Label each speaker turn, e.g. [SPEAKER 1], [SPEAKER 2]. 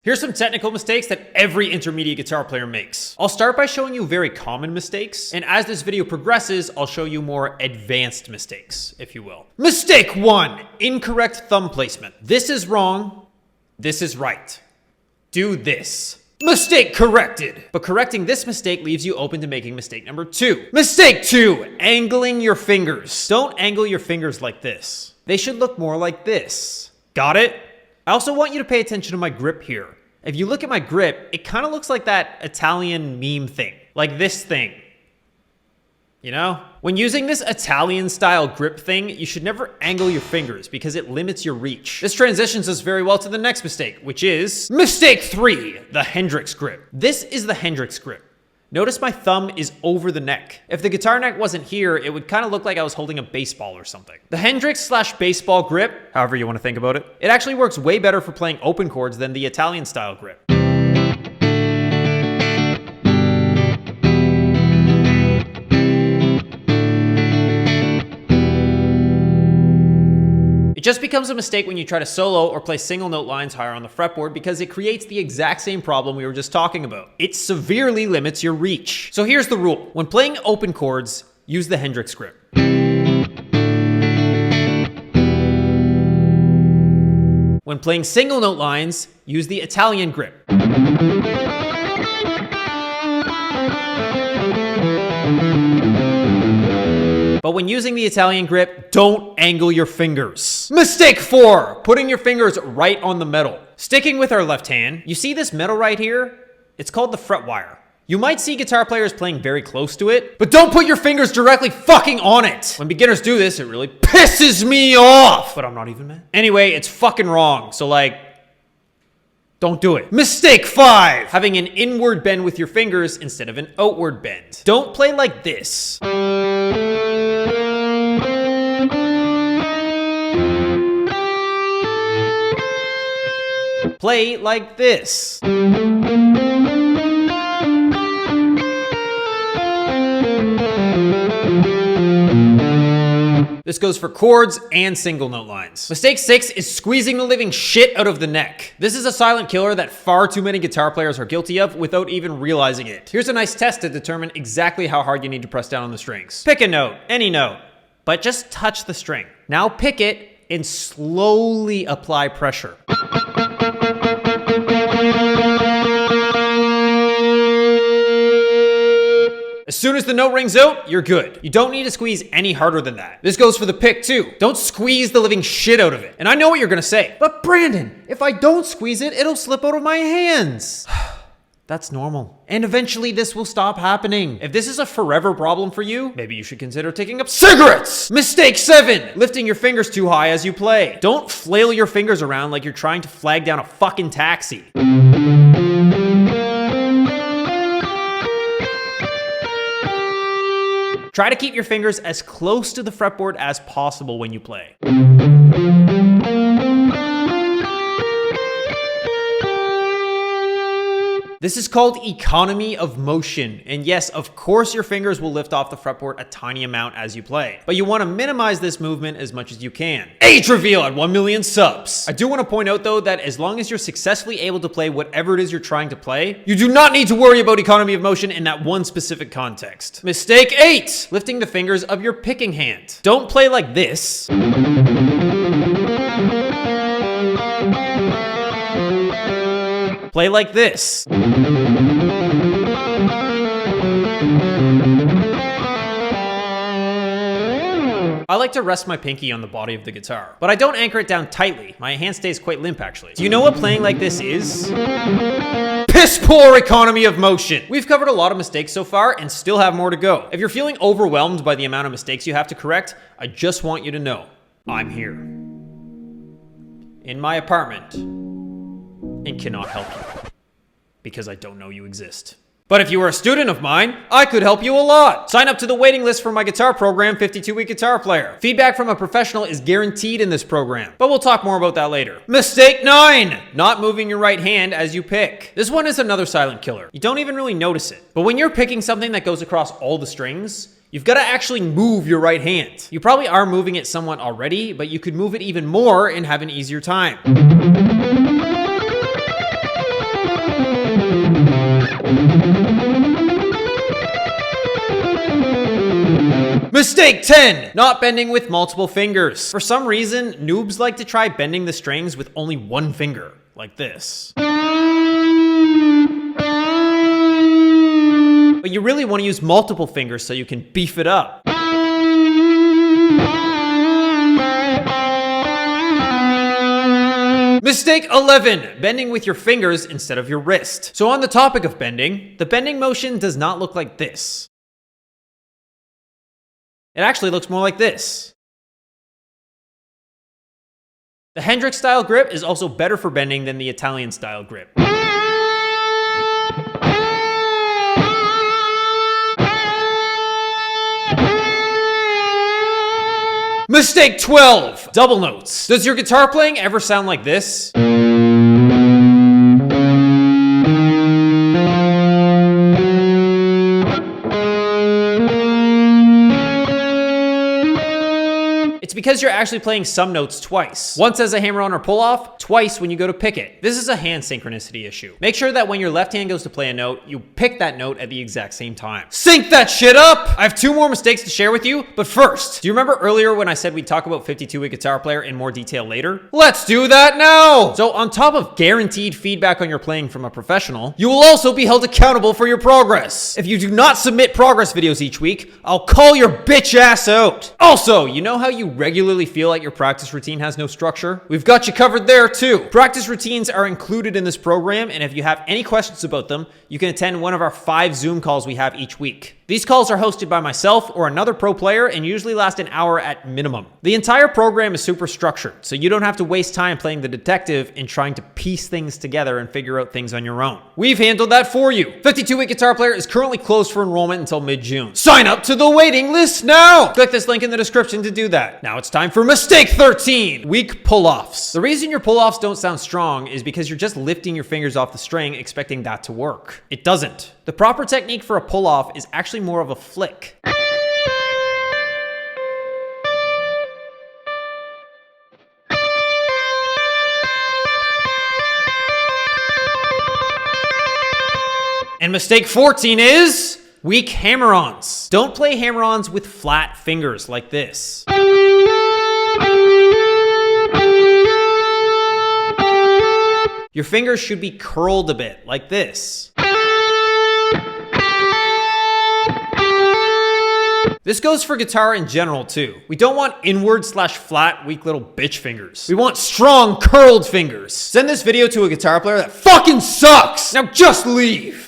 [SPEAKER 1] Here's some technical mistakes that every intermediate guitar player makes. I'll start by showing you very common mistakes, and as this video progresses, I'll show you more advanced mistakes, if you will. Mistake 1, incorrect thumb placement. This is wrong, this is right. Do this. Mistake corrected. But correcting this mistake leaves you open to making mistake number 2. Mistake 2, angling your fingers. Don't angle your fingers like this. They should look more like this. Got it? I also want you to pay attention to my grip here. If you look at my grip, it kind of looks like that Italian meme thing. Like this thing. You know? When using this Italian style grip thing, you should never angle your fingers because it limits your reach. This transitions us very well to the next mistake, which is mistake 3, the Hendrix grip. This is the Hendrix grip. Notice my thumb is over the neck. If the guitar neck wasn't here, it would kind of look like I was holding a baseball or something. The Hendrix/baseball grip, however you want to think about it, it actually works way better for playing open chords than the Italian style grip. It just becomes a mistake when you try to solo or play single note lines higher on the fretboard because it creates the exact same problem we were just talking about. It severely limits your reach. So here's the rule. When playing open chords, use the Hendrix grip. When playing single note lines, use the Italian grip. But when using the Italian grip, don't angle your fingers. Mistake 4, putting your fingers right on the metal. Sticking with our left hand, you see this metal right here? It's called the fret wire. You might see guitar players playing very close to it, but don't put your fingers directly fucking on it. When beginners do this, it really pisses me off. But I'm not even mad. Anyway, it's fucking wrong, so don't do it. Mistake 5, having an inward bend with your fingers instead of an outward bend. Don't play like this. Play like this. This goes for chords and single note lines. Mistake 6 is squeezing the living shit out of the neck. This is a silent killer that far too many guitar players are guilty of without even realizing it. Here's a nice test to determine exactly how hard you need to press down on the strings. Pick a note, any note, but just touch the string. Now pick it and slowly apply pressure. As soon as the note rings out, you're good. You don't need to squeeze any harder than that. This goes for the pick too. Don't squeeze the living shit out of it. And I know what you're gonna say, but Brandon, if I don't squeeze it, it'll slip out of my hands. That's normal. And eventually this will stop happening. If this is a forever problem for you, maybe you should consider taking up cigarettes. Mistake 7, lifting your fingers too high as you play. Don't flail your fingers around like you're trying to flag down a fucking taxi. Try to keep your fingers as close to the fretboard as possible when you play. This is called economy of motion. And yes, of course your fingers will lift off the fretboard a tiny amount as you play. But you want to minimize this movement as much as you can. Age reveal at 1 million subs. I do want to point out though that as long as you're successfully able to play whatever it is you're trying to play, you do not need to worry about economy of motion in that one specific context. Mistake 8, lifting the fingers of your picking hand. Don't play like this. Play like this. I like to rest my pinky on the body of the guitar, but I don't anchor it down tightly. My hand stays quite limp actually. Do you know what playing like this is? Piss poor economy of motion. We've covered a lot of mistakes so far and still have more to go. If you're feeling overwhelmed by the amount of mistakes you have to correct, I just want you to know, I'm here. In my apartment. And cannot help you because I don't know you exist. But if you were a student of mine, I could help you a lot. Sign up to the waiting list for my guitar program, 52-Week Guitar Player. Feedback from a professional is guaranteed in this program, but we'll talk more about that later. Mistake 9, not moving your right hand as you pick. This one is another silent killer. You don't even really notice it. But when you're picking something that goes across all the strings, you've got to actually move your right hand. You probably are moving it somewhat already, but you could move it even more and have an easier time. Mistake 10, not bending with multiple fingers. For some reason, noobs like to try bending the strings with only one finger, like this. But you really want to use multiple fingers so you can beef it up. Mistake 11, bending with your fingers instead of your wrist. So on the topic of bending, the bending motion does not look like this. It actually looks more like this. The Hendrix-style grip is also better for bending than the Italian-style grip. Mistake 12, double notes. Does your guitar playing ever sound like this? It's because you're actually playing some notes twice. Once as a hammer-on or pull-off, twice when you go to pick it. This is a hand synchronicity issue. Make sure that when your left hand goes to play a note, you pick that note at the exact same time. Sync that shit up! I have 2 more mistakes to share with you, but first, do you remember earlier when I said we'd talk about 52-week guitar player in more detail later? Let's do that now! So on top of guaranteed feedback on your playing from a professional, you will also be held accountable for your progress. If you do not submit progress videos each week, I'll call your bitch ass out. Also, you know how you regularly feel like your practice routine has no structure? We've got you covered there too. Practice routines are included in this program, and if you have any questions about them, you can attend one of our 5 Zoom calls we have each week. These calls are hosted by myself or another pro player and usually last an hour at minimum. The entire program is super structured, so you don't have to waste time playing the detective and trying to piece things together and figure out things on your own. We've handled that for you. 52-week guitar player is currently closed for enrollment until mid-June. Sign up to the waiting list now! Click this link in the description to do that. Now it's time for mistake 13, weak pull-offs. The reason your pull-offs don't sound strong is because you're just lifting your fingers off the string expecting that to work. It doesn't. The proper technique for a pull-off is actually more of a flick. And mistake 14 is weak hammer-ons. Don't play hammer-ons with flat fingers like this. Your fingers should be curled a bit, like this. This goes for guitar in general too. We don't want inward/flat, weak little bitch fingers. We want strong, curled fingers. Send this video to a guitar player that fucking sucks! Now just leave!